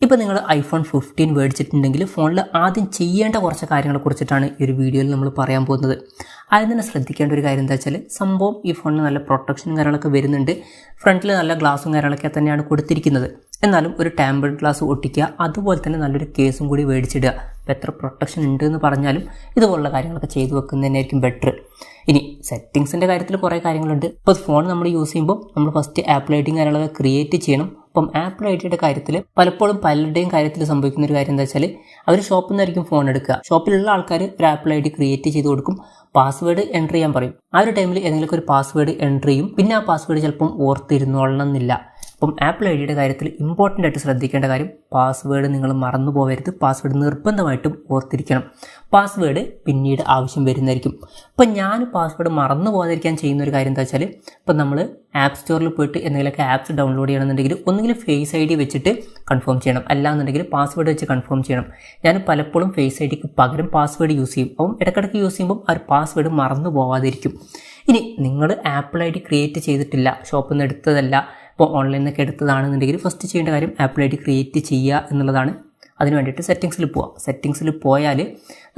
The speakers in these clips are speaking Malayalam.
ഇപ്പോൾ നിങ്ങൾ iPhone 15 മേടിച്ചിട്ടുണ്ടെങ്കിൽ ഫോണിൽ ആദ്യം ചെയ്യേണ്ട കുറച്ച് കാര്യങ്ങളെക്കുറിച്ചിട്ടാണ് ഈ ഒരു വീഡിയോയിൽ നമ്മൾ പറയാൻ പോകുന്നത്. ആദ്യം തന്നെ ശ്രദ്ധിക്കേണ്ട ഒരു കാര്യം എന്താ വെച്ചാൽ സംഭവം ഈ ഫോണിന് നല്ല പ്രൊട്ടക്ഷനും കാര്യങ്ങളൊക്കെ വരുന്നുണ്ട്. ഫ്രണ്ടിൽ നല്ല ഗ്ലാസും കാര്യങ്ങളൊക്കെ തന്നെയാണ് കൊടുത്തിരിക്കുന്നത്. എന്നാലും ഒരു ടാമ്പേർഡ് ഗ്ലാസ് ഒട്ടിക്കുക, അതുപോലെ തന്നെ നല്ലൊരു കേസും കൂടി മേടിച്ചിടുക. അപ്പോൾ എത്ര പ്രൊട്ടക്ഷൻ ഉണ്ട് എന്ന് പറഞ്ഞാലും ഇതുപോലുള്ള കാര്യങ്ങളൊക്കെ ചെയ്തു വെക്കുന്നത് തന്നെയായിരിക്കും ബെറ്റർ. ഇനി സെറ്റിങ്സിൻ്റെ കാര്യത്തിൽ കുറേ കാര്യങ്ങളുണ്ട്. ഇപ്പോൾ ഫോൺ നമ്മൾ യൂസ് ചെയ്യുമ്പോൾ നമ്മൾ ഫസ്റ്റ് ആപ്പിൾ ഐ ഡിയും കാര്യങ്ങളൊക്കെ ക്രിയേറ്റ് ചെയ്യണം. അപ്പം ആപ്പിൾ ഐ ഡിയുടെ കാര്യത്തിൽ പലപ്പോഴും പലരുടെയും കാര്യത്തിൽ സംഭവിക്കുന്ന ഒരു കാര്യം എന്താ വെച്ചാൽ അവർ ഷോപ്പിൽ നിന്നായിരിക്കും ഫോൺ എടുക്കുക. ഷോപ്പിലുള്ള ആൾക്കാർ ഒരു ആപ്പിൾ ഐ ഡി ക്രിയേറ്റ് ചെയ്ത് കൊടുക്കും, പാസ്വേഡ് എൻ്റർ ചെയ്യാൻ പറയും. ആ ഒരു ടൈമിൽ ഏതെങ്കിലും ഒരു പാസ്വേഡ് എൻ്റർ ചെയ്യും, പിന്നെ ആ പാസ്വേഡ് ചിലപ്പം ഓർത്തിരുന്നോളണം എന്നില്ല. അപ്പം ആപ്പിൾ ഐ ഡിയുടെ കാര്യത്തിൽ ഇമ്പോർട്ടൻ്റ് ആയിട്ട് ശ്രദ്ധിക്കേണ്ട കാര്യം പാസ്വേഡ് നിങ്ങൾ മറന്നു പോകരുത്. പാസ്വേഡ് നിർബന്ധമായിട്ടും ഓർത്തിരിക്കണം. പാസ്വേഡ് പിന്നീട് ആവശ്യം വരുന്നതായിരിക്കും. ഇപ്പം ഞാൻ പാസ്വേഡ് മറന്നു പോകാതിരിക്കാൻ ചെയ്യുന്ന ഒരു കാര്യം എന്താ വെച്ചാൽ ഇപ്പം നമ്മൾ ആപ്പ് സ്റ്റോറിൽ പോയിട്ട് എന്തെങ്കിലുമൊക്കെ ആപ്സ് ഡൗൺലോഡ് ചെയ്യണമെന്നുണ്ടെങ്കിൽ ഒന്നുകിൽ ഫേസ് ഐ ഡി വെച്ചിട്ട് കൺഫേം ചെയ്യണം, അല്ലാന്നുണ്ടെങ്കിൽ പാസ്വേഡ് വെച്ച് കൺഫേം ചെയ്യണം. ഞാൻ പലപ്പോഴും ഫേസ് ഐ ഡിക്ക് പകരം പാസ്വേഡ് യൂസ് ചെയ്യും. അപ്പം ഇടയ്ക്കിടയ്ക്ക് യൂസ് ചെയ്യുമ്പോൾ ആ ഒരു പാസ്വേഡ് മറന്നു പോകാതിരിക്കും. ഇനി നിങ്ങൾ ആപ്പിൾ ഐ ഡി ക്രിയേറ്റ് ചെയ്തിട്ടില്ല, ഷോപ്പിൽ നിന്ന് എടുത്തതല്ല, ഇപ്പോൾ ഓൺലൈനിൽ നിന്നൊക്കെ എടുത്തതാണെന്നുണ്ടെങ്കിൽ ഫസ്റ്റ് ചെയ്യേണ്ട കാര്യം ആപ്പിൾ ഐ ഡി ക്രിയേറ്റ് ചെയ്യുക എന്നുള്ളതാണ്. അതിന് വേണ്ടിയിട്ട് സെറ്റിങ്സിൽ പോവുക. സെറ്റിങ്സിൽ പോയാൽ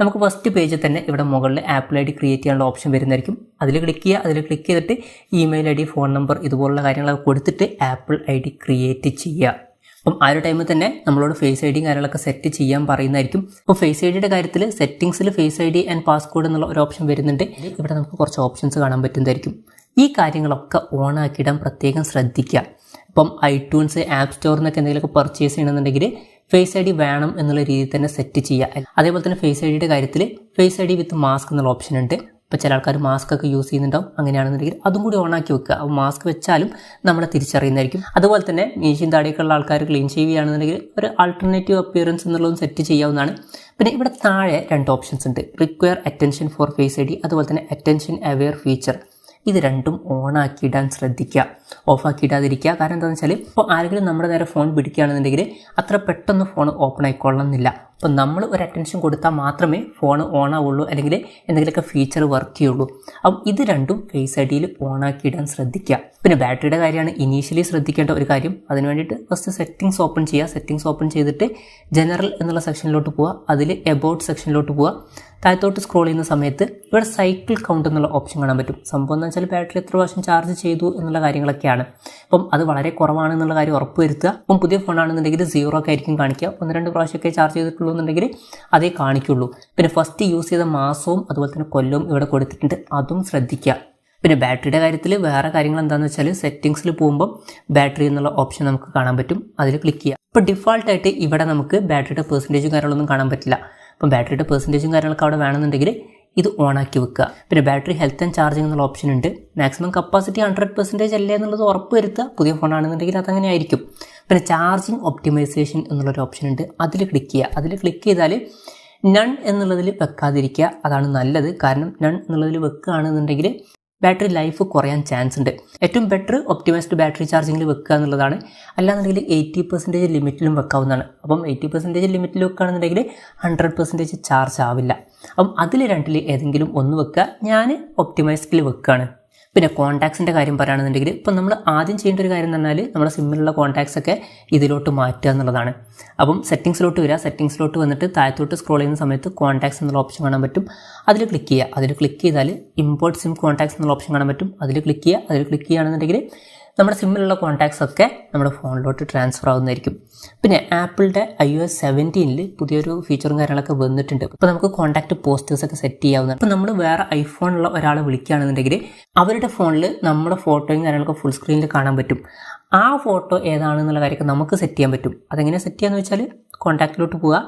നമുക്ക് ഫസ്റ്റ് പേജിൽ തന്നെ ഇവിടെ മുകളിൽ ആപ്പിൾ ഐ ഡി ക്രിയേറ്റ് ചെയ്യാനുള്ള ഓപ്ഷൻ വരുന്നതായിരിക്കും. അതിൽ ക്ലിക്ക് ചെയ്യുക. അതിൽ ക്ലിക്ക് ചെയ്തിട്ട് email I D, phone number ഇതുപോലുള്ള കാര്യങ്ങളൊക്കെ കൊടുത്തിട്ട് ആപ്പിൾ ഐ ഡി ക്രിയേറ്റ് ചെയ്യുക. അപ്പം ആ ഒരു ടൈമിൽ തന്നെ നമ്മളോട് ഫേസ് ഐ ഡിയും കാര്യങ്ങളൊക്കെ സെറ്റ് ചെയ്യാൻ പറയുന്നതായിരിക്കും. അപ്പോൾ ഫേസ് ഐ ഡിയുടെ കാര്യത്തിൽ സെറ്റിങ്സിൽ face I D and passcode എന്നുള്ള ഒരു ഓപ്ഷൻ വരുന്നുണ്ട്. ഇവിടെ നമുക്ക് കുറച്ച് ഓപ്ഷൻസ് കാണാൻ പറ്റുന്നതായിരിക്കും. ഈ കാര്യങ്ങളൊക്കെ ഓൺ ആക്കിയിടാൻ പ്രത്യേകം ശ്രദ്ധിക്കുക. ഇപ്പം ഐട്യൂൺസ്, ആപ്പ് സ്റ്റോറിൽ നിന്നൊക്കെ എന്തെങ്കിലുമൊക്കെ പർച്ചേസ് ചെയ്യണമെന്നുണ്ടെങ്കിൽ ഫേസ് ഐ ഡി വേണം എന്നുള്ള രീതിയിൽ തന്നെ സെറ്റ് ചെയ്യുക. അതേപോലെ തന്നെ ഫേസ് ഐ ഡിയുടെ കാര്യത്തിൽ face I D with mask എന്നുള്ള ഓപ്ഷൻ ഉണ്ട്. ഇപ്പോൾ ചില ആൾക്കാർ മാസ്ക് ഒക്കെ യൂസ് ചെയ്യുന്നുണ്ടാവും. അങ്ങനെയാണെന്നുണ്ടെങ്കിൽ അതും കൂടി ഓണാക്കി വെക്കുക. അപ്പോൾ മാസ്ക് വെച്ചാലും നമ്മളെ തിരിച്ചറിയുന്നതായിരിക്കും. അതുപോലെ തന്നെ മീശയും താടിയൊക്കെയുള്ള ആൾക്കാർ ക്ലീൻ ചെയ്യുകയാണെന്നുണ്ടെങ്കിൽ ഒരു ആൾട്ടർനേറ്റീവ് അപ്പിയറൻസ് എന്നുള്ളതും സെറ്റ് ചെയ്യാവുന്നതാണ്. പിന്നെ ഇവിടെ താഴെ രണ്ട് ഓപ്ഷൻസ് ഉണ്ട്, require attention for face I D, അതുപോലെ തന്നെ അറ്റൻഷൻ അവെയർ ഫീച്ചർ. ഇത് രണ്ടും ഓണാക്കിയിടാൻ ശ്രദ്ധിക്കുക, ഓഫാക്കിയിടാതിരിക്കുക. കാരണം എന്താണെന്ന് വെച്ചാൽ ഇപ്പോൾ ആരെങ്കിലും നമ്മുടെ നേരെ ഫോൺ പിടിക്കുകയാണെന്നുണ്ടെങ്കിൽ അത്ര പെട്ടെന്ന് ഫോൺ ഓപ്പൺ ആയിക്കൊള്ളണം എന്നില്ല. അപ്പോൾ നമ്മൾ ഒരു അറ്റൻഷൻ കൊടുത്താൽ മാത്രമേ ഫോൺ ഓൺ ആവുള്ളൂ, അല്ലെങ്കിൽ എന്തെങ്കിലുമൊക്കെ ഫീച്ചർ വർക്ക് ചെയ്യുള്ളൂ. അപ്പം ഇത് രണ്ടും ഫേസ് ഐ ഡിയിൽ ഓണാക്കിയിടാൻ ശ്രദ്ധിക്കുക. പിന്നെ ബാറ്ററിയുടെ കാര്യമാണ് ഇനീഷ്യലി ശ്രദ്ധിക്കേണ്ട ഒരു കാര്യം. അതിന് വേണ്ടിയിട്ട് ഫസ്റ്റ് സെറ്റിങ്സ് ഓപ്പൺ ചെയ്യുക. സെറ്റിങ്സ് ഓപ്പൺ ചെയ്തിട്ട് ജനറൽ എന്നുള്ള സെക്ഷനിലോട്ട് പോവുക. അതിൽ എബൌട്ട് സെക്ഷനിലോട്ട് പോവുക. താഴത്തോട്ട് സ്ക്രോൾ ചെയ്യുന്ന സമയത്ത് ഇവിടെ സൈക്കിൾ കൗണ്ട് എന്നുള്ള ഓപ്ഷൻ കാണാൻ പറ്റും. സംഭവം എന്ന് വെച്ചാൽ ബാറ്ററി എത്ര പ്രാവശ്യം ചാർജ് ചെയ്തു എന്നുള്ള കാര്യങ്ങളൊക്കെയാണ്. അപ്പം അത് വളരെ കുറവാണെന്നുള്ള കാര്യം ഉറപ്പ് വരുത്തുക. അപ്പം പുതിയ ഫോണാണെന്നുണ്ടെങ്കിൽ 0 ഒക്കെ ആയിരിക്കും കാണിക്കുക. 1-2 പ്രാവശ്യമൊക്കെ ചാർജ് ചെയ്തിട്ടുള്ളൂ എന്നുണ്ടെങ്കിൽ അതേ കാണിക്കുള്ളൂ. പിന്നെ ഫസ്റ്റ് യൂസ് ചെയ്ത മാസവും അതുപോലെ തന്നെ കൊല്ലവും ഇവിടെ കൊടുത്തിട്ടുണ്ട്, അതും ശ്രദ്ധിക്കുക. പിന്നെ ബാറ്ററിയുടെ കാര്യത്തിൽ വേറെ കാര്യങ്ങൾ എന്താണെന്ന് വെച്ചാൽ സെറ്റിങ്സിൽ പോകുമ്പോൾ ബാറ്ററി എന്നുള്ള ഓപ്ഷൻ നമുക്ക് കാണാൻ പറ്റും. അതിൽ ക്ലിക്ക് ചെയ്യുക. ഇപ്പോൾ ഡിഫാൾട്ടായിട്ട് ഇവിടെ നമുക്ക് ബാറ്ററിയുടെ പെർസെൻറ്റേജും കാര്യങ്ങളൊന്നും കാണാൻ പറ്റില്ല. അപ്പം ബാറ്ററിയുടെ പെർസെൻറ്റേജും കാര്യങ്ങളൊക്കെ അവിടെ വേണമെന്നുണ്ടെങ്കിൽ ഇത് ഓണാക്കി വെക്കുക. പിന്നെ ബാറ്ററി ഹെൽത്ത് ആൻഡ് ചാർജിങ് എന്നുള്ള ഓപ്ഷൻ ഉണ്ട്. മാക്സിമം കപ്പാസിറ്റി 100% അല്ലേ എന്നുള്ളത് ഉറപ്പ് വരുത്തുക. പുതിയ ഫോണാണെന്നുണ്ടെങ്കിൽ അതങ്ങനെ ആയിരിക്കും. പിന്നെ ചാർജിങ് ഒപ്റ്റിമൈസേഷൻ എന്നുള്ളൊരു ഓപ്ഷൻ ഉണ്ട്. അതിൽ ക്ലിക്ക് ചെയ്യുക. അതിൽ ക്ലിക്ക് ചെയ്താൽ നൺ എന്നുള്ളതിൽ വെക്കാതിരിക്കുക, അതാണ് നല്ലത്. കാരണം നൺ എന്നുള്ളതിൽ വെക്കുകയാണെന്നുണ്ടെങ്കിൽ ബാറ്ററി ലൈഫ് കുറയാൻ ചാൻസ് ഉണ്ട്. ഏറ്റവും ബെറ്റർ ഒപ്റ്റിമൈസ്ഡ് ബാറ്ററി ചാർജിങ്ങിൽ വെക്കുക എന്നുള്ളതാണ്. അല്ലാന്നുണ്ടെങ്കിൽ 80% ലിമിറ്റിലും വെക്കാവുന്നതാണ്. അപ്പം 80% ലിമിറ്റിൽ വെക്കുകയാണെന്നുണ്ടെങ്കിൽ 100% ചാർജ് ആവില്ല. അപ്പം അതിൽ രണ്ടിൽ ഏതെങ്കിലും ഒന്ന് വെക്കുക. ഞാൻ ഒപ്റ്റിമൈസ്ഡിൽ വെക്കുകയാണ്. പിന്നെ കോൺടാക്ട്സിൻ്റെ കാര്യം പറയുകയാണെന്നുണ്ടെങ്കിൽ ഇപ്പം നമ്മൾ ആദ്യം ചെയ്യേണ്ട ഒരു കാര്യം എന്ന് പറഞ്ഞാൽ നമ്മുടെ സിമ്മിലുള്ള കോൺടാക്ട്സ് ഒക്കെ ഇതിലോട്ട് മാറ്റുക എന്നുള്ളതാണ്. അപ്പം സെറ്റിങ്സിലോട്ട് വരിക. സെറ്റിങ്സിലോട്ട് വന്നിട്ട് താഴത്തോട്ട് സ്ക്രോൾ ചെയ്യുന്ന സമയത്ത് കോൺടാക്ട്സ് എന്നുള്ള ഓപ്ഷൻ കാണാൻ പറ്റും. അതിൽ ക്ലിക്ക് ചെയ്യുക. അതിൽ ക്ലിക്ക് ചെയ്താൽ ഇമ്പോർട്ട് സിം കോൺടാക്ട്സ് എന്നുള്ള ഓപ്ഷൻ കാണാൻ പറ്റും. അതിൽ ക്ലിക്ക് ചെയ്യുക. അതിൽ ക്ലിക്ക് ചെയ്യുകയാണെന്നുണ്ടെങ്കിൽ നമ്മുടെ സിമ്മിലുള്ള കോൺടാക്ട്സ് ഒക്കെ നമ്മുടെ ഫോണിലോട്ട് ട്രാൻസ്ഫർ ആവുന്നതായിരിക്കും. പിന്നെ ആപ്പിളിൻ്റെ iOS 17 പുതിയൊരു ഫീച്ചറും കാര്യങ്ങളൊക്കെ വന്നിട്ടുണ്ട്. ഇപ്പോൾ നമുക്ക് കോൺടാക്ട് പോസ്റ്റേഴ്സ് ഒക്കെ സെറ്റ് ചെയ്യാവുന്നതാണ്. ഇപ്പോൾ നമ്മൾ വേറെ ഐഫോണുള്ള ഒരാളെ വിളിക്കുകയാണെന്നുണ്ടെങ്കിൽ അവരുടെ ഫോണിൽ നമ്മുടെ ഫോട്ടോയും കാര്യങ്ങളൊക്കെ ഫുൾ സ്ക്രീനിൽ കാണാൻ പറ്റും. ആ ഫോട്ടോ ഏതാണെന്നുള്ള കാര്യമൊക്കെ നമുക്ക് സെറ്റ് ചെയ്യാൻ പറ്റും. അതെങ്ങനെ സെറ്റ് ചെയ്യാന്ന് വെച്ചാൽ കോൺടാക്റ്റിലോട്ട് പോവുക.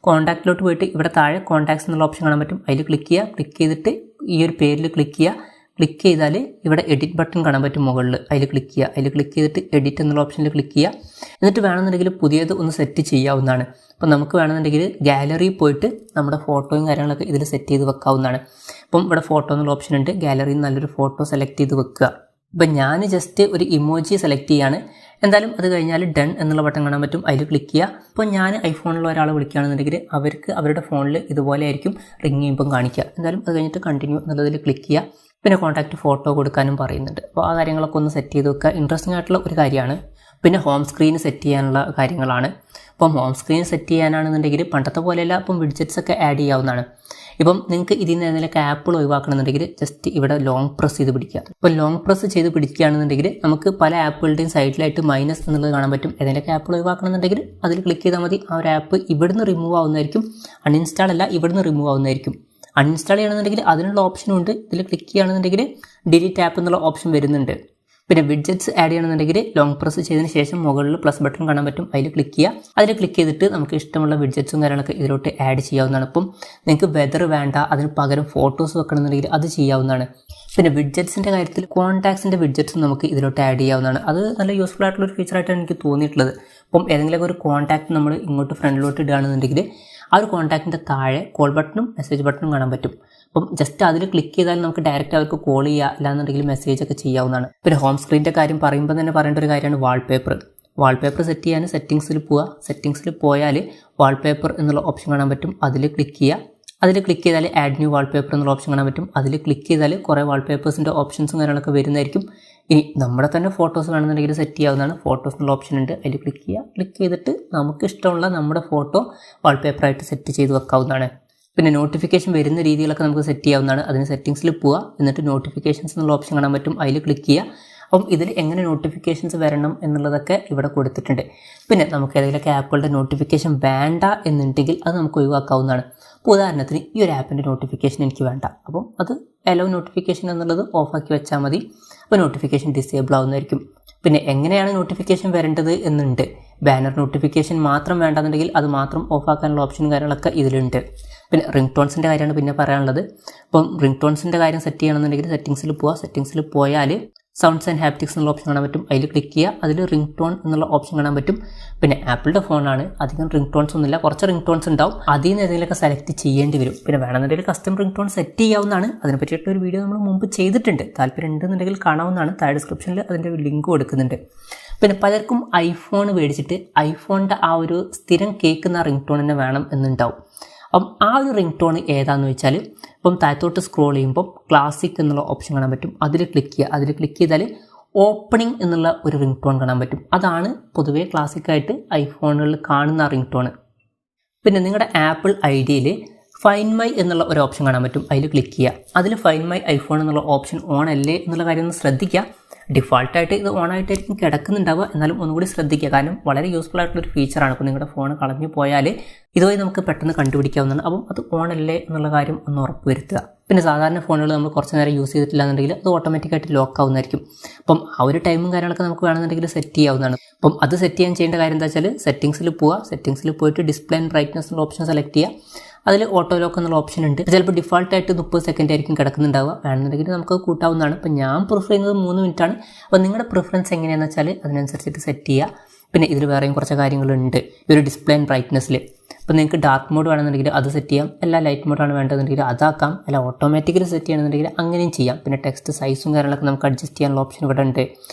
കോൺടാക്റ്റിലോട്ട് പോയിട്ട് ഇവിടെ താഴെ കോൺടാക്ട്സ് എന്നുള്ള ഓപ്ഷൻ കാണാൻ പറ്റും. അതിൽ ക്ലിക്ക് ചെയ്യുക. ക്ലിക്ക് ചെയ്തിട്ട് ഈ ഒരു പേരിൽ ക്ലിക്ക് ചെയ്യുക. ക്ലിക്ക് ചെയ്താൽ ഇവിടെ എഡിറ്റ് ബട്ടൺ കാണാൻ പറ്റും മുകളിൽ. അതിൽ ക്ലിക്ക് ചെയ്യുക. അതിൽ ക്ലിക്ക് ചെയ്തിട്ട് എഡിറ്റ് എന്നുള്ള ഓപ്ഷനിൽ ക്ലിക്ക് ചെയ്യുക. എന്നിട്ട് വേണമെന്നുണ്ടെങ്കിൽ പുതിയത് ഒന്ന് സെറ്റ് ചെയ്യാവുന്നതാണ്. അപ്പോൾ നമുക്ക് വേണമെന്നുണ്ടെങ്കിൽ ഗാലറിയിൽ പോയിട്ട് നമ്മുടെ ഫോട്ടോയും കാര്യങ്ങളൊക്കെ ഇതിൽ സെറ്റ് ചെയ്ത് വെക്കാവുന്നതാണ്. അപ്പം ഇവിടെ ഫോട്ടോ എന്നുള്ള ഓപ്ഷൻ ഉണ്ട്. ഗാലറിയിൽ നല്ലൊരു ഫോട്ടോ സെലക്ട് ചെയ്ത് വെക്കുക. ഇപ്പം ഞാൻ ജസ്റ്റ് ഒരു ഇമോജി സെലക്ട് ചെയ്യാണ്. എന്തായാലും അത് കഴിഞ്ഞാൽ ഡൺ എന്നുള്ള ബട്ടൺ കാണാൻ പറ്റും. അതിൽ ക്ലിക്ക് ചെയ്യുക. ഇപ്പോൾ ഞാൻ ഐഫോണിലുള്ള ഒരാളെ വിളിക്കുകയാണെന്നുണ്ടെങ്കിൽ അവർക്ക് അവരുടെ ഫോണിൽ ഇതുപോലെ ആയിരിക്കും റിങ് ചെയ്യുമ്പം കാണിക്കുക. എന്തായാലും അത് കഴിഞ്ഞിട്ട് കണ്ടിന്യൂ എന്നുള്ളതിൽ ക്ലിക്ക് ചെയ്യുക. പിന്നെ കോൺടാക്റ്റ് ഫോട്ടോ കൊടുക്കാനും പറയുന്നുണ്ട്. അപ്പോൾ ആ കാര്യങ്ങളൊക്കെ ഒന്ന് സെറ്റ് ചെയ്ത് വെക്കുക. ഇൻട്രസ്റ്റിംഗ് ആയിട്ടുള്ള ഒരു കാര്യമാണ്. പിന്നെ ഹോം സ്ക്രീൻ സെറ്റ് ചെയ്യാനുള്ള കാര്യങ്ങളാണ്. ഇപ്പം ഹോം സ്ക്രീൻ സെറ്റ് ചെയ്യാനാണെന്നുണ്ടെങ്കിൽ പണ്ടത്തെ പോലെയല്ല, ഇപ്പം വിഡ്ജറ്റ്സ് ഒക്കെ ആഡ് ചെയ്യാവുന്നതാണ്. ഇപ്പം നിങ്ങൾക്ക് ഇതിൽ നിന്ന് ഏതെങ്കിലുമൊക്കെ ആപ്പുകൾ ഒഴിവാക്കണമെന്നുണ്ടെങ്കിൽ ജസ്റ്റ് ഇവിടെ ലോങ് പ്രസ് ചെയ്ത് പിടിക്കുക. ഇപ്പോൾ ലോങ് പ്രസ് ചെയ്ത് പിടിക്കുകയാണെന്നുണ്ടെങ്കിൽ നമുക്ക് പല ആപ്പുകളുടെയും സൈഡിലായിട്ട് മൈനസ് എന്നുള്ളത് കാണാൻ പറ്റും. ഏതെങ്കിലുമൊക്കെ ആപ്പുകൾ ഒഴിവാക്കണമെന്നുണ്ടെങ്കിൽ അതിൽ ക്ലിക്ക് ചെയ്താൽ മതി. ആ ഒരു ആപ്പ് ഇവിടുന്ന് റിമൂവ് ആവുന്നതായിരിക്കും. അൺഇൻസ്റ്റാൾ അല്ല, ഇവിടുന്ന് റിമൂവ് ആവുന്നതായിരിക്കും. അൺഇൻസ്റ്റാൾ ചെയ്യണമെന്നുണ്ടെങ്കിൽ അതിനുള്ള ഓപ്ഷനും ഉണ്ട്. ഇതിൽ ക്ലിക്ക് ചെയ്യുകയാണെന്നുണ്ടെങ്കിൽ ഡിലീറ്റ് ആപ്പ് എന്നുള്ള ഓപ്ഷൻ വരുന്നുണ്ട്. പിന്നെ വിഡ്ജറ്റ്സ് ആഡ് ചെയ്യണമെന്നുണ്ടെങ്കിൽ ലോങ് പ്രസ് ചെയ്തതിന് ശേഷം മുകളിൽ പ്ലസ് ബട്ടൺ കാണാൻ പറ്റും. അതിൽ ക്ലിക്ക് ചെയ്യുക. അതിൽ ക്ലിക്ക് ചെയ്തിട്ട് നമുക്ക് ഇഷ്ടമുള്ള വിഡ്ജറ്റ്സും കാര്യങ്ങളൊക്കെ ഇതിലോട്ട് ആഡ് ചെയ്യാവുന്നതാണ്. ഇപ്പം നിങ്ങൾക്ക് വെതർ വേണ്ട, അതിന് പകരം ഫോട്ടോസ് വെക്കണമെന്നുണ്ടെങ്കിൽ അത് ചെയ്യാവുന്നതാണ്. പിന്നെ വിഡ്ജറ്റ്സിൻ്റെ കാര്യത്തിൽ കോൺടാക്ട്സിൻ്റെ വിഡ്ജറ്റ്സും നമുക്ക് ഇതിലോട്ട് ആഡ് ചെയ്യാവുന്നതാണ്. അത് നല്ല യൂസ്ഫുൾ ആയിട്ടുള്ളൊരു ഫീച്ചറായിട്ടാണ് എനിക്ക് തോന്നിയിട്ടുള്ളത്. അപ്പം ഏതെങ്കിലും ഒരു കോൺടാക്ട് നമ്മൾ ഇങ്ങോട്ട് ഫ്രണ്ടിലോട്ട് ഇടുകയാണെന്നുണ്ടെങ്കിൽ ആ ഒരു കോൺടാക്റ്റിൻ്റെ താഴെ കോൾ ബട്ടണും മെസ്സേജ് ബട്ടണും കാണാൻ പറ്റും. അപ്പം ജസ്റ്റ് അതിൽ ക്ലിക്ക് ചെയ്താൽ നമുക്ക് ഡയറക്റ്റ് അവർക്ക് കോൾ ചെയ്യുക, അല്ലാന്നുണ്ടെങ്കിൽ മെസ്സേജ് ഒക്കെ ചെയ്യാവുന്നതാണ്. പിന്നെ ഹോം സ്ക്രീനിൻ്റെ കാര്യം പറയുമ്പോൾ തന്നെ പറയേണ്ട ഒരു കാര്യമാണ് വാൾപേപ്പർ. വാൾപേപ്പർ സെറ്റ് ചെയ്യാൻ സെറ്റിങ്സിൽ പോവുക. സെറ്റിങ്സിൽ പോയാൽ വാൾപേപ്പർ എന്നുള്ള ഓപ്ഷൻ കാണാൻ പറ്റും. അതിൽ ക്ലിക്ക് ചെയ്യുക. അതിൽ ക്ലിക്ക് ചെയ്താൽ ആഡ് ന്യൂ വാൾപേപ്പർ എന്നുള്ള ഓപ്ഷൻ കാണാൻ പറ്റും. അതിൽ ക്ലിക്ക് ചെയ്താൽ കുറേ വാൾപേപ്പേഴ്സിൻ്റെ ഓപ്ഷൻസും കാര്യങ്ങളൊക്കെ വരുന്നതായിരിക്കും. ഇനി നമ്മുടെ തന്നെ ഫോട്ടോസ് വേണമെന്നുണ്ടെങ്കിൽ സെറ്റ് ചെയ്യാവുന്നതാണ്. ഫോട്ടോസ് എന്നുള്ള ഓപ്ഷൻ ഉണ്ട്, അതിൽ ക്ലിക്ക് ചെയ്യുക. ക്ലിക്ക് ചെയ്തിട്ട് നമുക്ക് ഇഷ്ടമുള്ള നമ്മുടെ ഫോട്ടോ വാൾപേപ്പറായിട്ട് സെറ്റ് ചെയ്ത് വെക്കാവുന്നതാണ്. പിന്നെ നോട്ടിഫിക്കേഷൻ വരുന്ന രീതികളൊക്കെ നമുക്ക് സെറ്റ് ചെയ്യാവുന്നതാണ്. അതിന് സെറ്റിങ്സിൽ പോവുക. എന്നിട്ട് നോട്ടിഫിക്കേഷൻസ് എന്നുള്ള ഓപ്ഷൻ കാണാൻ പറ്റും. അതിൽ ക്ലിക്ക് ചെയ്യുക. അപ്പം ഇതിൽ എങ്ങനെ നോട്ടിഫിക്കേഷൻസ് വരണം എന്നുള്ളതൊക്കെ ഇവിടെ കൊടുത്തിട്ടുണ്ട്. പിന്നെ നമുക്ക് ഏതെങ്കിലുമൊക്കെ ആപ്പുകളുടെ നോട്ടിഫിക്കേഷൻ വേണ്ട എന്നുണ്ടെങ്കിൽ അത് നമുക്ക് ഒഴിവാക്കാവുന്നതാണ്. അപ്പോൾ ഉദാഹരണത്തിന് ഈ ഒരു ആപ്പിൻ്റെ നോട്ടിഫിക്കേഷൻ എനിക്ക് വേണ്ട, അപ്പം അത് അലോ നോട്ടിഫിക്കേഷൻ എന്നുള്ളത് ഓഫാക്കി വെച്ചാൽ മതി. അപ്പോൾ നോട്ടിഫിക്കേഷൻ ഡിസേബിൾ ആവുന്നതായിരിക്കും. പിന്നെ എങ്ങനെയാണ് നോട്ടിഫിക്കേഷൻ വരേണ്ടത് എന്നുണ്ട്. ബാനർ നോട്ടിഫിക്കേഷൻ മാത്രം വേണ്ടെന്നുണ്ടെങ്കിൽ അത് മാത്രം ഓഫാക്കാനുള്ള ഓപ്ഷനും കാര്യങ്ങളൊക്കെ ഇതിലുണ്ട്. പിന്നെ റിംഗ് ടോൺസിൻ്റെ കാര്യമാണ് പിന്നെ പറയാനുള്ളത്. അപ്പം റിംഗ് ടോൺസിൻ്റെ കാര്യം സെറ്റ് ചെയ്യണമെന്നുണ്ടെങ്കിൽ സെറ്റിങ്സിൽ പോവുക. സെറ്റിങ്സിൽ പോയാൽ സൗണ്ട്സ് ആൻഡ് ഹാപ്റ്റിക്സ് എന്നുള്ള ഓപ്ഷൻ കാണാൻ പറ്റും. അതിൽ ക്ലിക്ക് ചെയ്യുക. അതിൽ റിംഗ് ടോൺ എന്നുള്ള ഓപ്ഷൻ കാണാൻ പറ്റും. പിന്നെ ആപ്പിളിൻ്റെ ഫോണാണ്, അധികം റിംഗ് ടോൺസ് ഒന്നുമില്ല, കുറച്ച് റിംഗ് ടോൺസ് ഉണ്ടാവും. അതിൽ നിന്ന് ഏതെങ്കിലുമൊക്കെ സെലക്ട് ചെയ്യേണ്ടി വരും. പിന്നെ വേണമെന്നുണ്ടെങ്കിൽ കസ്റ്റം റിംഗ് ടോൺ സെറ്റ് ചെയ്യാവുന്നതാണ്. അതിനെ പറ്റിയിട്ടുള്ള ഒരു വീഡിയോ നമ്മൾ മുമ്പ് ചെയ്തിട്ടുണ്ട്. താല്പര്യം ഉണ്ടെന്നുണ്ടെങ്കിൽ കാണാവുന്നതാണ്. താഴെ ഡിസ്ക്രിപ്ഷനിൽ അതിൻ്റെ ലിങ്ക് കൊടുക്കുന്നുണ്ട്. പിന്നെ പലർക്കും ഐഫോൺ മേടിച്ചിട്ട് ഐഫോണിൻ്റെ ആ ഒരു സ്ഥിരം കേൾക്കുന്ന റിംഗ് ടോൺ തന്നെ വേണം എന്നുണ്ടാവും. അപ്പം ആ ഒരു റിംഗ് ടോൺ ഏതാണെന്ന് വെച്ചാൽ ഇപ്പം താഴത്തോട്ട് സ്ക്രോൾ ചെയ്യുമ്പോൾ ക്ലാസിക് എന്നുള്ള ഓപ്ഷൻ കാണാൻ പറ്റും. അതിൽ ക്ലിക്ക് ചെയ്യുക. അതിൽ ക്ലിക്ക് ചെയ്താൽ ഓപ്പണിംഗ് എന്നുള്ള ഒരു റിംഗ് ടോൺ കാണാൻ പറ്റും. അതാണ് പൊതുവേ ക്ലാസിക്കായിട്ട് ഐഫോണുകളിൽ കാണുന്ന റിംഗ് ടോൺ. പിന്നെ നിങ്ങളുടെ ആപ്പിൾ ഐഡിയിൽ ഫൈൻഡ് മൈ എന്നുള്ള ഒരു ഓപ്ഷൻ കാണാൻ പറ്റും. അതിൽ ക്ലിക്ക് ചെയ്യുക. അതിൽ ഫൈൻഡ് മൈ ഐഫോൺ എന്നുള്ള ഓപ്ഷൻ ഓൺ അല്ലേ എന്നുള്ള കാര്യം ഒന്ന് ശ്രദ്ധിക്കുക. ഡിഫാൾട്ടായിട്ട് ഇത് ഓണായിട്ടായിരിക്കും കിടക്കുന്നുണ്ടാവുക, എന്നാലും ഒന്നുകൂടി ശ്രദ്ധിക്കുക. കാരണം വളരെ യൂസ്ഫുൾ ആയിട്ടുള്ളൊരു ഫീച്ചറാണ്. അപ്പോൾ നിങ്ങളുടെ ഫോൺ കളഞ്ഞു പോയാൽ ഇതുവഴി നമുക്ക് പെട്ടെന്ന് കണ്ടുപിടിക്കാവുന്നതാണ്. അപ്പം അത് ഓൺ അല്ലേ എന്നുള്ള കാര്യം ഒന്ന് ഉറപ്പ് വരുത്തുക. പിന്നെ സാധാരണ ഫോണുകൾ നമ്മൾ കുറച്ച് നേരം യൂസ് ചെയ്തിട്ടില്ല എന്നുണ്ടെങ്കിൽ അത് ഓട്ടോമാറ്റിക്കായിട്ട് ലോക്ക് ആവുന്നതായിരിക്കും. അപ്പം ആ ഒരു ടൈമും കാര്യങ്ങളൊക്കെ നമുക്ക് വേണമെന്നുണ്ടെങ്കിൽ സെറ്റ് ചെയ്യാവുന്നതാണ്. അപ്പം അത് സെറ്റ് ചെയ്യാൻ ചെയ്യേണ്ട കാര്യം എന്താ വെച്ചാൽ സെറ്റിങ്സിൽ പോവുക. സെറ്റിങ്സിൽ പോയിട്ട് ഡിസ്പ്ലേ ആൻഡ് ബ്രൈറ്റ്നസ് എന്നുള്ള ഓപ്ഷൻ സെലക്ട് ചെയ്യുക. അതിൽ ഓട്ടോ ലോക്ക് എന്നുള്ള ഓപ്ഷൻ ഉണ്ട്. ചിലപ്പോൾ ഡിഫാൾട്ടായിട്ട് 30 സെക്കൻഡ് ആയിരിക്കും കിടക്കുന്നുണ്ടാവുക. വേണമെന്നുണ്ടെങ്കിൽ നമുക്ക് കൂട്ടാവുന്നതാണ്. അപ്പോൾ ഞാൻ പ്രിഫർ ചെയ്യുന്നത് 3 മിനിറ്റാണ്. അപ്പോൾ നിങ്ങളുടെ പ്രിഫറൻസ് എങ്ങനെയാണെന്ന് വെച്ചാൽ അതിനനുസരിച്ചിട്ട് സെറ്റ് ചെയ്യുക. പിന്നെ ഇതിൽ വേറെയും കുറച്ച് കാര്യങ്ങളുണ്ട് ഈ ഒരു ഡിസ്പ്ലേ ആൻഡ് ബ്രൈറ്റ്നസ്സിൽ. അപ്പോൾ നിങ്ങൾക്ക് ഡാർക്ക് മോഡ് വേണമെന്നുണ്ടെങ്കിൽ അത് സെറ്റ് ചെയ്യാം. അല്ല ലൈറ്റ് മോഡാണ് വേണ്ടതെന്നുണ്ടെങ്കിൽ അതാക്കാം. അല്ല ഓട്ടോമാറ്റിക്കലി സെറ്റ് ചെയ്യണമെന്നുണ്ടെങ്കിൽ അങ്ങനെയും ചെയ്യാം. പിന്നെ ടെക്സ്റ്റ് സൈസും കാര്യങ്ങളൊക്കെ നമുക്ക് അഡ്ജസ്റ്റ് ചെയ്യാനുള്ള ഓപ്ഷൻ ഇവിടെ ഉണ്ട്.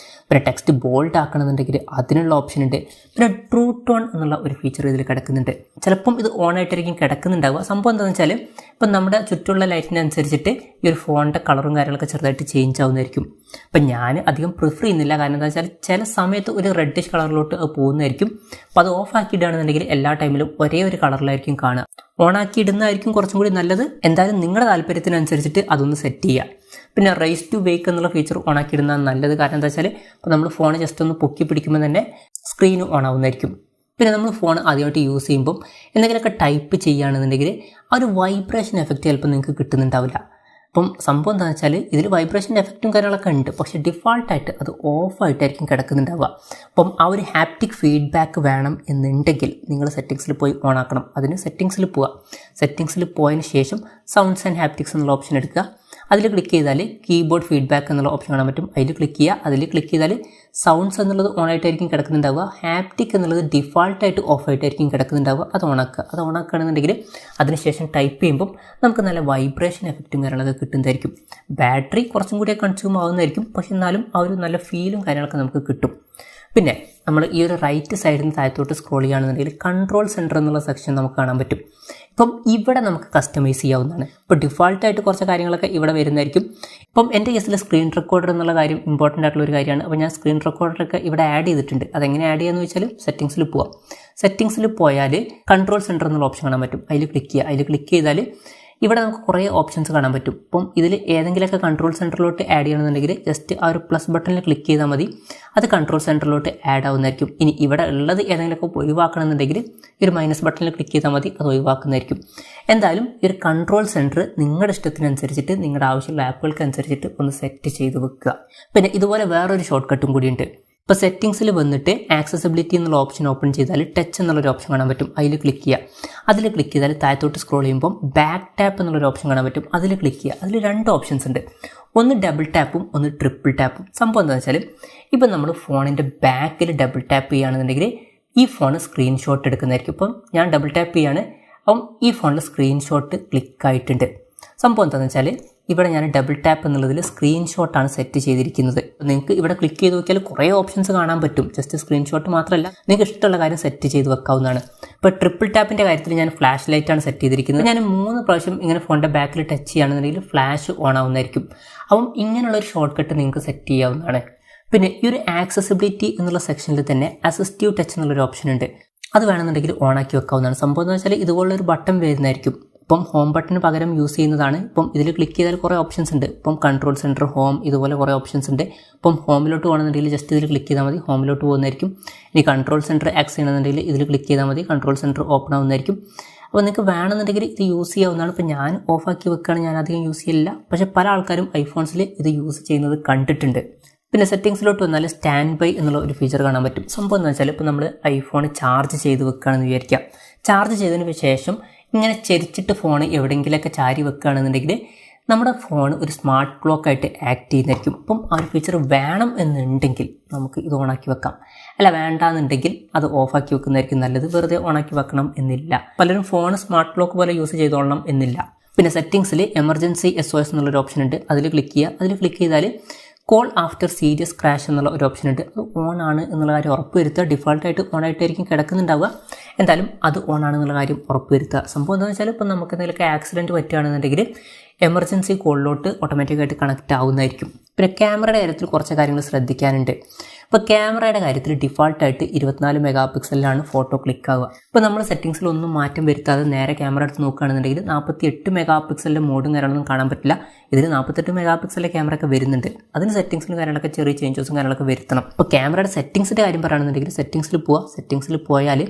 പിന്നെ ടെക്സ്റ്റ് ബോൾഡ് ആക്കണമെന്നുണ്ടെങ്കിൽ അതിനുള്ള ഓപ്ഷൻ ഉണ്ട്. പിന്നെ ട്രൂ ടോൺ എന്നുള്ള ഒരു ഫീച്ചർ ഇതിൽ കിടക്കുന്നുണ്ട്. ചിലപ്പം ഇത് ഓൺ ആയിട്ടായിരിക്കും കിടക്കുന്നുണ്ടാവുക. സംഭവം എന്താണെന്ന് വെച്ചാൽ ഇപ്പം നമ്മുടെ ചുറ്റുമുള്ള ലൈറ്റിനനുസരിച്ചിട്ട് ഈ ഒരു ഫോണിൻ്റെ കളറും കാര്യങ്ങളൊക്കെ ചെറുതായിട്ട് ചേഞ്ച് ആവുന്നതായിരിക്കും. അപ്പം ഞാൻ അധികം പ്രിഫർ ചെയ്യുന്നില്ല. കാരണം എന്താ വെച്ചാൽ ചില സമയത്ത് ഒരു റെഡിഷ് കളറിലോട്ട് പോകുന്നതായിരിക്കും. അപ്പോൾ അത് ഓഫ് ആക്കി ഇടുകയാണെന്നുണ്ടെങ്കിൽ എല്ലാ ടൈമിലും ഒരേ ഒരു കളറിലായിരിക്കും കാണുക. ഓണാക്കി ഇടുന്നതായിരിക്കും കുറച്ചും കൂടി നല്ലത്. എന്തായാലും നിങ്ങളുടെ താല്പര്യത്തിനനുസരിച്ചിട്ട് അതൊന്ന് സെറ്റ് ചെയ്യുക. പിന്നെ റൈസ് ടു വേക്ക് എന്നുള്ള ഫീച്ചർ ഓണാക്കി ഇടുന്നതാണ് നല്ലത്. കാരണം എന്താ വെച്ചാൽ ഇപ്പോൾ നമ്മൾ ഫോൺ ജസ്റ്റ് ഒന്ന് പൊക്കി പിടിക്കുമ്പോൾ തന്നെ സ്ക്രീൻ ഓൺ ആവുന്നതായിരിക്കും. പിന്നെ നമ്മൾ ഫോൺ ആദ്യമായിട്ട് യൂസ് ചെയ്യുമ്പം എന്തെങ്കിലുമൊക്കെ ടൈപ്പ് ചെയ്യുകയാണെന്നുണ്ടെങ്കിൽ ആ ഒരു വൈബ്രേഷൻ എഫക്റ്റ് ചിലപ്പോൾ നിങ്ങൾക്ക് കിട്ടുന്നുണ്ടാവില്ല. അപ്പം സംഭവം എന്താണെന്ന് വെച്ചാൽ ഇതിൽ വൈബ്രേഷൻ്റെ എഫക്റ്റും കാര്യങ്ങളൊക്കെ ഉണ്ട്. പക്ഷേ ഡിഫാൾട്ടായിട്ട് അത് ഓഫായിട്ടായിരിക്കും കിടക്കുന്നുണ്ടാവുക. അപ്പം ആ ഒരു ഹാപ്റ്റിക് ഫീഡ്ബാക്ക് വേണം എന്നുണ്ടെങ്കിൽ നിങ്ങൾ സെറ്റിങ്സിൽ പോയി ഓൺ ആക്കണം. അതിന് സെറ്റിങ്സിൽ പോവുക. സെറ്റിങ്സിൽ പോയതിന് ശേഷം സൗണ്ട്സ് ആൻഡ് ഹാപ്റ്റിക്സ് എന്നുള്ള ഓപ്ഷൻ എടുക്കുക. അതിൽ ക്ലിക്ക് ചെയ്താൽ കീബോർഡ് ഫീഡ്ബാക്ക് എന്നുള്ള ഓപ്ഷൻ കാണാൻ പറ്റും. അതിൽ ക്ലിക്ക് ചെയ്യുക. അതിൽ ക്ലിക്ക് ചെയ്താൽ സൗണ്ട്സ് എന്നുള്ളത് ഓൺ ആയിട്ടായിരിക്കും കിടക്കുന്നുണ്ടാവുക. ഹാപ്റ്റിക് എന്നുള്ളത് ഡിഫാൾട്ടായിട്ട് ഓഫ് ആയിട്ടായിരിക്കും കിടക്കുന്നുണ്ടാവുക. അത് ഓണാക്കുക. അത് ഓണാക്കുകയാണെന്നുണ്ടെങ്കിൽ അതിനുശേഷം ടൈപ്പ് ചെയ്യുമ്പം നമുക്ക് നല്ല വൈബ്രേഷൻ എഫക്റ്റും കാര്യങ്ങളൊക്കെ കിട്ടുന്നതായിരിക്കും. ബാറ്ററി കുറച്ചും കൂടി കൺസ്യൂം ആവുന്നതായിരിക്കും. പക്ഷെ എന്നാലും ആ ഒരു നല്ല ഫീലും കാര്യങ്ങളൊക്കെ നമുക്ക് കിട്ടും. പിന്നെ നമ്മൾ ഈ ഒരു റൈറ്റ് സൈഡിൽ നിന്ന് താഴത്തോട്ട് സ്ക്രോൾ ചെയ്യുകയാണെന്നുണ്ടെങ്കിൽ കൺട്രോൾ സെൻറ്റർ എന്നുള്ള സെക്ഷൻ നമുക്ക് കാണാൻ പറ്റും. ഇപ്പം ഇവിടെ നമുക്ക് കസ്റ്റമൈസ് ചെയ്യാവുന്നതാണ്. ഇപ്പോൾ ഡിഫാൾട്ടായിട്ട് കുറച്ച് കാര്യങ്ങളൊക്കെ ഇവിടെ വരുന്നതായിരിക്കും. ഇപ്പം എൻ്റെ കേസിൽ സ്ക്രീൻ റെക്കോർഡർ എന്നുള്ള കാര്യം ഇമ്പോർട്ടൻ്റ് ആയിട്ടുള്ള ഒരു കാര്യമാണ്. അപ്പോൾ ഞാൻ സ്ക്രീൻ റെക്കോർഡറൊക്കെ ഇവിടെ ആഡ് ചെയ്തിട്ടുണ്ട്. അതെങ്ങനെ ആഡ് ചെയ്യാമെന്ന് വെച്ചാൽ സെറ്റിങ്സിൽ പോവാം. സെറ്റിങ്സിൽ പോയാൽ കൺട്രോൾ സെൻറ്റർ എന്നുള്ള ഓപ്ഷൻ കാണാൻ പറ്റും. അതിൽ ക്ലിക്ക് ചെയ്യുക. അതിൽ ക്ലിക്ക് ചെയ്താൽ ഇവിടെ നമുക്ക് കുറേ ഓപ്ഷൻസ് കാണാൻ പറ്റും. ഇപ്പം ഇതിൽ ഏതെങ്കിലുമൊക്കെ കൺട്രോൾ സെൻറ്ററിലോട്ട് ആഡ് ചെയ്യണമെന്നുണ്ടെങ്കിൽ ജസ്റ്റ് ആ ഒരു പ്ലസ് ബട്ടണിൽ ക്ലിക്ക് ചെയ്താൽ മതി, അത് കൺട്രോൾ സെൻറ്ററിലോട്ട് ആഡ് ആവുന്നതായിരിക്കും. ഇനി ഇവിടെ ഉള്ളത് ഏതെങ്കിലുമൊക്കെ ഒഴിവാക്കണമെന്നുണ്ടെങ്കിൽ ഈ ഒരു മൈനസ് ബട്ടണിൽ ക്ലിക്ക് ചെയ്താൽ മതി, അത് ഒഴിവാക്കുന്നതായിരിക്കും. എന്തായാലും ഈ ഒരു കൺട്രോൾ സെൻറ്റർ നിങ്ങളുടെ ഇഷ്ടത്തിനനുസരിച്ചിട്ട് നിങ്ങളുടെ ആവശ്യമുള്ള ആപ്പുകൾക്ക് അനുസരിച്ചിട്ട് ഒന്ന് സെറ്റ് ചെയ്ത് വെക്കുക. പിന്നെ ഇതുപോലെ വേറൊരു ഷോർട്ട് കട്ടും കൂടിയുണ്ട്. ഇപ്പോൾ സെറ്റിങ്സിൽ വന്നിട്ട് ആക്സസിബിലിറ്റി എന്നുള്ള ഓപ്ഷൻ ഓപ്പൺ ചെയ്താൽ ടച്ച് എന്നുള്ളൊരു ഓപ്ഷൻ കാണാൻ പറ്റും. അതിൽ ക്ലിക്ക് ചെയ്യുക. അതിൽ ക്ലിക്ക് ചെയ്താൽ താഴത്തോട്ട് സ്ക്രോൾ ചെയ്യുമ്പോൾ ബാക്ക് ടാപ്പ് എന്നുള്ളൊരു ഓപ്ഷൻ കാണാൻ പറ്റും. അതിൽ ക്ലിക്ക് ചെയ്യുക. അതിൽ 2 ഓപ്ഷൻസ് ഉണ്ട്. ഒന്ന് ഡബിൾ ടാപ്പും ഒന്ന് ട്രിപ്പിൾ ടാപ്പും. സംഭവം എന്താണെന്ന് വെച്ചാൽ ഇപ്പം നമ്മൾ ഫോണിൻ്റെ ബാക്കിൽ ഡബിൾ ടാപ്പ് ചെയ്യുകയാണെന്നുണ്ടെങ്കിൽ ഈ ഫോൺ സ്ക്രീൻഷോട്ട് എടുക്കുന്നതായിരിക്കും. ഇപ്പം ഞാൻ ഡബിൾ ടാപ്പ് ചെയ്യുകയാണ്, അപ്പം ഈ ഫോണിൽ സ്ക്രീൻഷോട്ട് ക്ലിക്കായിട്ടുണ്ട്. സംഭവം എന്താണെന്ന് വെച്ചാൽ ഇവിടെ ഞാൻ ഡബിൾ ടാപ്പ് എന്നുള്ളതിൽ സ്ക്രീൻഷോട്ടാണ് സെറ്റ് ചെയ്തിരിക്കുന്നത്. നിങ്ങൾക്ക് ഇവിടെ ക്ലിക്ക് ചെയ്ത് നോക്കിയാൽ കുറേ ഓപ്ഷൻസ് കാണാൻ പറ്റും. ജസ്റ്റ് സ്ക്രീൻഷോട്ട് മാത്രമല്ല, നിങ്ങൾക്ക് ഇഷ്ടമുള്ള കാര്യം സെറ്റ് ചെയ്ത് വെക്കാവുന്നതാണ്. ഇപ്പോൾ ട്രിപ്പിൾ ടാപ്പിൻ്റെ കാര്യത്തിൽ ഞാൻ ഫ്ലാഷ് ലൈറ്റാണ് സെറ്റ് ചെയ്തിരിക്കുന്നത്. ഞാൻ 3 പ്രാവശ്യം ഇങ്ങനെ ഫോണിൻ്റെ ബാക്കിൽ ടച്ച് ചെയ്യുകയാണെന്നുണ്ടെങ്കിൽ ഫ്ലാഷ് ഓൺ ആവുന്നതായിരിക്കും. അപ്പം ഇങ്ങനെയുള്ളൊരു ഷോർട്ട് കട്ട് നിങ്ങൾക്ക് സെറ്റ് ചെയ്യാവുന്നതാണ്. പിന്നെ ഈ ഒരു ആക്സസിബിലിറ്റി എന്നുള്ള സെക്ഷനിൽ തന്നെ അസിസ്റ്റീവ് ടച്ച് എന്നുള്ളൊരു ഓപ്ഷൻ ഉണ്ട്. അത് വേണമെന്നുണ്ടെങ്കിൽ ഓണാക്കി വെക്കാവുന്നതാണ്. സംഭവം എന്ന് വെച്ചാൽ ഇതുപോലുള്ളൊരു ബട്ടൺ വരുന്നതായിരിക്കും. ഇപ്പം ഹോം ബട്ടന് പകരം യൂസ് ചെയ്യുന്നതാണ്. ഇപ്പം ഇതിൽ ക്ലിക്ക് ചെയ്താൽ കുറേ ഓപ്ഷൻസ് ഉണ്ട്. ഇപ്പം കൺട്രോൾ സെൻറ്റർ, ഹോം, ഇതുപോലെ കുറേ ഓപ്ഷൻസ് ഉണ്ട്. ഇപ്പം ഹോമിലോട്ട് പോകണമെന്നുണ്ടെങ്കിൽ ജസ്റ്റ് ഇതിൽ ക്ലിക്ക് ചെയ്താൽ മതി, ഹോമിലോട്ട് പോകുന്നതായിരിക്കും. ഇനി കൺട്രോൾ സെൻറ്റർ ആക്സ് ചെയ്യണമെന്നുണ്ടെങ്കിൽ ഇതിൽ ക്ലിക്ക് ചെയ്താൽ മതി, കൺട്രോൾ സെൻറ്റർ ഓപ്പൺ ആവുന്നതായിരിക്കും. അപ്പോൾ നിങ്ങൾക്ക് വേണമെന്നുണ്ടെങ്കിൽ ഇത് യൂസ് ചെയ്യാവുന്നതാണ്. ഇപ്പോൾ ഞാൻ ഓഫാക്കി വെക്കുകയാണ്, ഞാൻ അധികം യൂസ് ചെയ്യില്ല. പക്ഷേ പല ആൾക്കാരും ഐഫോൺസിൽ ഇത് യൂസ് ചെയ്യുന്നത് കണ്ടിട്ടുണ്ട്. പിന്നെ സെറ്റിങ്സിലോട്ട് വന്നാൽ സ്റ്റാൻഡ് ബൈ എന്നുള്ള ഒരു ഫീച്ചർ കാണാൻ പറ്റും. സംഭവം എന്ന് വെച്ചാൽ ഇപ്പോൾ നമ്മൾ ഐഫോൺ ചാർജ് ചെയ്ത് വെക്കുകയാണെന്ന് വിചാരിക്കാം. ചാർജ് ചെയ്തതിന് ശേഷം ഇങ്ങനെ ചെരിച്ചിട്ട് ഫോൺ എവിടെയെങ്കിലുമൊക്കെ ചാരി വെക്കുകയാണെന്നുണ്ടെങ്കിൽ നമ്മുടെ ഫോൺ ഒരു സ്മാർട്ട് ക്ലോക്കായിട്ട് ആക്ട് ചെയ്യുന്നതായിരിക്കും. അപ്പം ആ ഒരു ഫീച്ചർ വേണം എന്നുണ്ടെങ്കിൽ നമുക്ക് ഇത് ഓണാക്കി വെക്കാം. അല്ല വേണ്ടാന്നുണ്ടെങ്കിൽ അത് ഓഫാക്കി വെക്കുന്നതായിരിക്കും നല്ലത്. വെറുതെ ഓണാക്കി വെക്കണം എന്നില്ല. പലരും ഫോൺ സ്മാർട്ട് ക്ലോക്ക് പോലെ യൂസ് ചെയ്തോളണം എന്നില്ല. പിന്നെ സെറ്റിങ്സിൽ എമർജൻസി SOS എന്നുള്ളൊരു ഓപ്ഷൻ ഉണ്ട്. അതിൽ ക്ലിക്ക് ചെയ്യുക. അതിൽ ക്ലിക്ക് ചെയ്താൽ കോൾ ആഫ്റ്റർ സീരിയസ് ക്രാഷ് എന്നുള്ള ഒരു ഓപ്ഷൻ ഉണ്ട്. അത് ഓൺ ആണ് എന്നുള്ള കാര്യം ഉറപ്പ് വരുത്തുക. ഡിഫോൾട്ടായിട്ട് ഓൺ ആയിട്ടായിരിക്കും കിടക്കുന്നുണ്ടാവുക. എന്തായാലും അത് ഓൺ ആണെന്നുള്ള കാര്യം ഉറപ്പ് വരുത്തുക. സംഭവം എന്താണെന്ന് വെച്ചാൽ ഇപ്പോൾ നമുക്ക് എന്തെങ്കിലുമൊക്കെ ആക്സിഡൻറ്റ് പറ്റുകയാണെന്നുണ്ടെങ്കിൽ എമർജൻസി കോളിലോട്ട് ഓട്ടോമാറ്റിക്കായിട്ട് കണക്റ്റ് ആവുന്നതായിരിക്കും. പിന്നെ ക്യാമറയുടെ കാര്യത്തിൽ കുറച്ച് കാര്യങ്ങൾ ശ്രദ്ധിക്കാനുണ്ട്. ഇപ്പോൾ ക്യാമറയുടെ കാര്യത്തിൽ ഡിഫോൾട്ടായിട്ട് 24 മെഗാ പിക്സലിലാണ് ഫോട്ടോ ക്ലിക്ക് ആവുക. ഇപ്പോൾ നമ്മൾ സെറ്റിങ്സിലൊന്നും മാറ്റം വരുത്താതെ നേരെ ക്യാമറ എടുത്ത് നോക്കുകയാണെന്നുണ്ടെങ്കിൽ 48 മെഗാ പിക്സലിൻ്റെ മോഡും കാര്യങ്ങളൊന്നും കാണാൻ പറ്റില്ല. ഇതിൽ 48 മെഗാ പിക്സലിൻ്റെ ക്യാമറ ഒക്കെ വരുന്നുണ്ട്. അതിന് സെറ്റിങ്സിലും കാര്യങ്ങളൊക്കെ ചെറിയ ചേഞ്ചസും കാര്യങ്ങളൊക്കെ വരുത്തണം. ഇപ്പോൾ ക്യാമറയുടെ സെറ്റിങ്സിൻ്റെ കാര്യം പറയുകയാണെന്നുണ്ടെങ്കിൽ സെറ്റിങ്സിൽ പോവുക. സെറ്റിങ്സിൽ പോയാൽ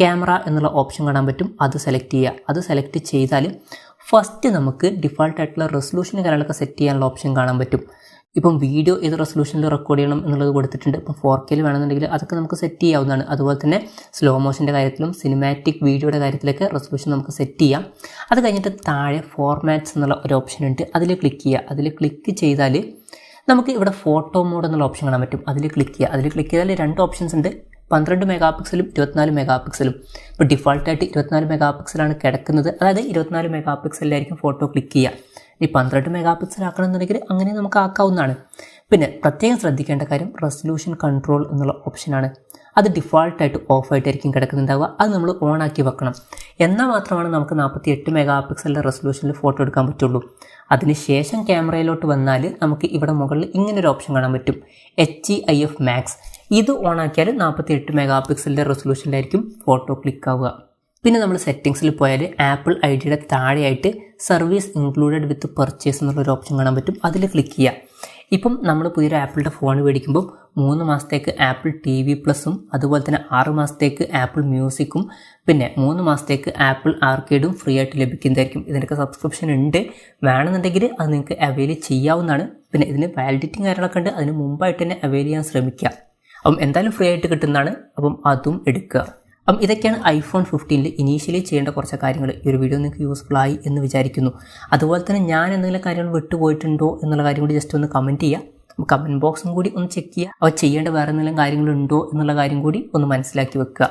ക്യാമറ എന്നുള്ള ഓപ്ഷൻ കാണാൻ പറ്റും. അത് സെലക്ട് ചെയ്യുക. അത് സെലക്ട് ചെയ്താൽ ഫസ്റ്റ് നമുക്ക് ഡിഫോൾട്ടായിട്ടുള്ള റെസൊല്യൂഷൻ കാര്യങ്ങളൊക്കെ സെറ്റ് ചെയ്യാനുള്ള ഓപ്ഷൻ കാണാൻ പറ്റും. ഇപ്പം വീഡിയോ ഏത് റെസൊല്യൂഷനിൽ റെക്കോർഡ് ചെയ്യണം എന്നുള്ളത് കൊടുത്തിട്ടുണ്ട്. ഇപ്പം 4K വേണമെന്നുണ്ടെങ്കിൽ അതൊക്കെ നമുക്ക് സെറ്റ് ചെയ്യാവുന്നതാണ്. അതുപോലെ തന്നെ സ്ലോ മോഷൻ്റെ കാര്യത്തിലും സിനിമാറ്റിക് വീഡിയോയുടെ കാര്യത്തിലൊക്കെ റെസൊല്യൂഷൻ നമുക്ക് സെറ്റ് ചെയ്യാം. അത് കഴിഞ്ഞിട്ട് താഴെ ഫോർമാറ്റ്സ് എന്നുള്ള ഒരു ഓപ്ഷൻ ഉണ്ട്. അതിൽ ക്ലിക്ക് ചെയ്യുക. അതിൽ ക്ലിക്ക് ചെയ്താൽ നമുക്ക് ഇവിടെ ഫോട്ടോ മോഡ് എന്നുള്ള ഓപ്ഷൻ കാണാൻ പറ്റും. അതിൽ ക്ലിക്ക് ചെയ്യുക. അതിൽ ക്ലിക്ക് ചെയ്താൽ 2 ഓപ്ഷൻസ് ഉണ്ട്. 12 മെഗാ പിക്സലും 24 മെഗാ പിക്സലും. ഇപ്പോൾ ഡിഫോൾട്ടായിട്ട് 24 മെഗാ പിക്സലാണ് കിടക്കുന്നത്. അതായത് 24 മെഗാ പിക്സലിലായിരിക്കും ഫോട്ടോ ക്ലിക്ക് ചെയ്യുക. ഈ 12 മെഗാ പിക്സൽ ആക്കണമെന്നുണ്ടെങ്കിൽ അങ്ങനെ നമുക്ക് ആക്കാവുന്നതാണ്. പിന്നെ പ്രത്യേകം ശ്രദ്ധിക്കേണ്ട കാര്യം റെസൊല്യൂഷൻ കൺട്രോൾ എന്നുള്ള ഓപ്ഷനാണ്. അത് ഡിഫോൾട്ടായിട്ട് ഓഫായിട്ടായിരിക്കും കിടക്കുന്നുണ്ടാവുക. അത് നമ്മൾ ഓൺ ആക്കി വെക്കണം. എന്നാൽ മാത്രമാണ് നമുക്ക് 48 മെഗാ പിക്സലിൻ്റെ റെസൊല്യൂഷനിൽ ഫോട്ടോ എടുക്കാൻ പറ്റുള്ളൂ. അതിനുശേഷം ക്യാമറയിലോട്ട് വന്നാൽ നമുക്ക് ഇവിടെ മുകളിൽ ഇങ്ങനൊരു ഓപ്ഷൻ കാണാൻ പറ്റും, HEIF മാക്സ്. ഇത് ഓൺ ആക്കിയാൽ 48 മെഗാ പിക്സലിൻ്റെ റെസൊല്യൂഷനിലായിരിക്കും ഫോട്ടോ ക്ലിക്ക് ആവുക. പിന്നെ നമ്മൾ സെറ്റിങ്സിൽ പോയാൽ ആപ്പിൾ IDയുടെ താഴെയായിട്ട് സർവീസ് ഇൻക്ലൂഡഡ് വിത്ത് പർച്ചേസ് എന്നുള്ളൊരു ഓപ്ഷൻ കാണാൻ പറ്റും. അതിൽ ക്ലിക്ക് ചെയ്യുക. ഇപ്പം നമ്മൾ പുതിയൊരു ആപ്പിളിൻ്റെ ഫോൺ മേടിക്കുമ്പോൾ 3 മാസത്തേക്ക് ആപ്പിൾ TV+ഉം അതുപോലെ തന്നെ 6 മാസത്തേക്ക് ആപ്പിൾ മ്യൂസിക്കും പിന്നെ 3 മാസത്തേക്ക് ആപ്പിൾ ആർക്കേഡും ഫ്രീ ആയിട്ട് ലഭിക്കുന്നതായിരിക്കും. ഇതിനൊക്കെ സബ്സ്ക്രിപ്ഷൻ ഉണ്ട്. വേണമെന്നുണ്ടെങ്കിൽ അത് നിങ്ങൾക്ക് അവൈൽ ചെയ്യാവുന്നതാണ്. പിന്നെ ഇതിന് വാലിഡിറ്റിയും കാര്യങ്ങളൊക്കെ ഉണ്ട്. അതിന് മുമ്പായിട്ട് തന്നെ അവൈൽ ചെയ്യാൻ ശ്രമിക്കുക. അപ്പം എന്തായാലും ഫ്രീ ആയിട്ട് കിട്ടുന്നതാണ്. അപ്പം അതും എടുക്കുക. അപ്പം ഇതൊക്കെയാണ് ഐഫോൺ 15 ഇനീഷ്യലി ചെയ്യേണ്ട കുറച്ച് കാര്യങ്ങൾ. ഈ ഒരു വീഡിയോ നിങ്ങൾക്ക് യൂസ്ഫുൾ ആയി എന്ന് വിചാരിക്കുന്നു. അതുപോലെ തന്നെ ഞാൻ എന്തെങ്കിലും കാര്യങ്ങൾ വിട്ടുപോയിട്ടുണ്ടോ എന്നുള്ള കാര്യം കൂടി ജസ്റ്റ് ഒന്ന് കമൻറ്റ് ചെയ്യുക. കമൻറ്റ് ബോക്സും കൂടി ഒന്ന് ചെക്ക് ചെയ്യുക. അവ ചെയ്യേണ്ട വേറെ എന്തെങ്കിലും കാര്യങ്ങളുണ്ടോ എന്നുള്ള കാര്യം കൂടി ഒന്ന് മനസ്സിലാക്കി വെക്കുക.